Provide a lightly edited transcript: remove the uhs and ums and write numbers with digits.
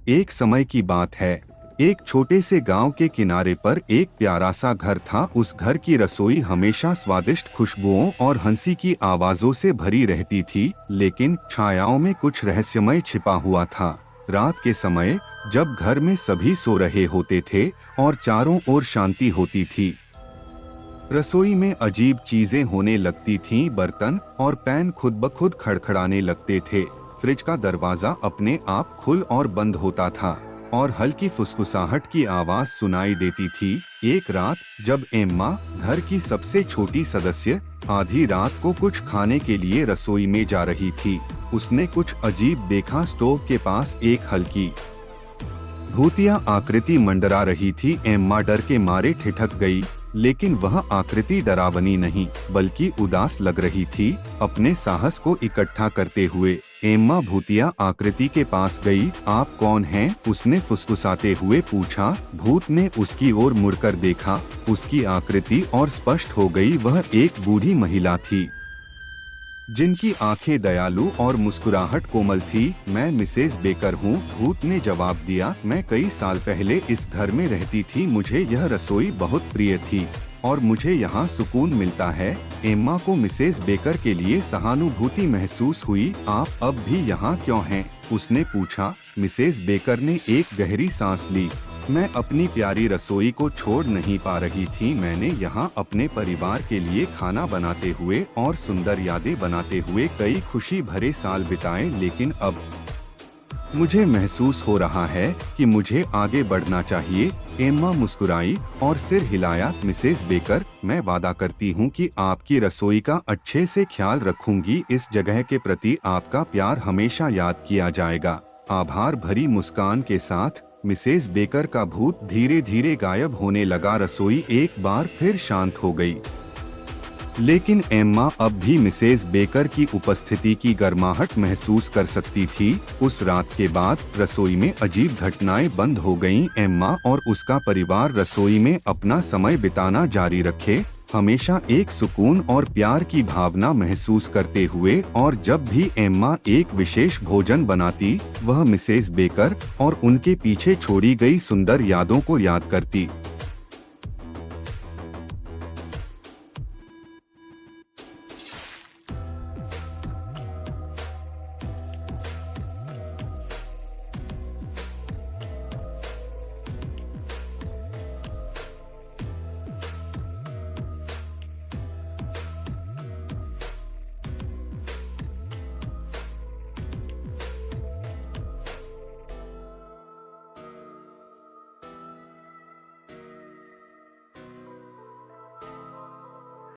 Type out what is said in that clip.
एक समय की बात है। एक छोटे से गांव के किनारे पर एक प्यारा सा घर था। उस घर की रसोई हमेशा स्वादिष्ट खुशबुओं और हंसी की आवाजों से भरी रहती थी, लेकिन छायाओं में कुछ रहस्यमय छिपा हुआ था। रात के समय जब घर में सभी सो रहे होते थे और चारों ओर शांति होती थी, रसोई में अजीब चीजें होने लगती थीं। बर्तन और पैन खुद ब खुद खड़खड़ाने लगते थे। फ्रिज का दरवाजा अपने आप खुल और बंद होता था और हल्की फुसफुसाहट की आवाज सुनाई देती थी। एक रात जब एम्मा, घर की सबसे छोटी सदस्य, आधी रात को कुछ खाने के लिए रसोई में जा रही थी, उसने कुछ अजीब देखा। स्टोव के पास एक हल्की भूतिया आकृति मंडरा रही थी। एम्मा डर के मारे ठिठक गई, लेकिन वह आकृति डरावनी नहीं बल्कि उदास लग रही थी। अपने साहस को इकट्ठा करते हुए एम्मा भूतिया आकृति के पास गई। आप कौन हैं? उसने फुसफुसाते हुए पूछा। भूत ने उसकी ओर मुड़कर देखा। उसकी आकृति और स्पष्ट हो गई। वह एक बूढ़ी महिला थी जिनकी आंखें दयालु और मुस्कुराहट कोमल थी। मैं मिसेज बेकर हूँ, भूत ने जवाब दिया। मैं कई साल पहले इस घर में रहती थी। मुझे यह रसोई बहुत प्रिय थी और मुझे यहाँ सुकून मिलता है। एम्मा को मिसेज बेकर के लिए सहानुभूति महसूस हुई। आप अब भी यहाँ क्यों हैं? उसने पूछा। मिसेज बेकर ने एक गहरी सांस ली। मैं अपनी प्यारी रसोई को छोड़ नहीं पा रही थी। मैंने यहाँ अपने परिवार के लिए खाना बनाते हुए और सुंदर यादें बनाते हुए कई खुशी भरे साल बिताए, लेकिन अब मुझे महसूस हो रहा है कि मुझे आगे बढ़ना चाहिए। एम्मा मुस्कुराई और सिर हिलाया। मिसेज बेकर, मैं वादा करती हूँ कि आपकी रसोई का अच्छे से ख्याल रखूंगी। इस जगह के प्रति आपका प्यार हमेशा याद किया जाएगा। आभार भरी मुस्कान के साथ मिसेज बेकर का भूत धीरे धीरे गायब होने लगा। रसोई एक बार फिर शांत हो गई, लेकिन एम्मा अब भी मिसेज बेकर की उपस्थिति की गर्माहट महसूस कर सकती थी। उस रात के बाद रसोई में अजीब घटनाएं बंद हो गईं। एम्मा और उसका परिवार रसोई में अपना समय बिताना जारी रखे, हमेशा एक सुकून और प्यार की भावना महसूस करते हुए। और जब भी एम्मा एक विशेष भोजन बनाती, वह मिसेज बेकर और उनके पीछे छोड़ी गई सुंदर यादों को याद करती।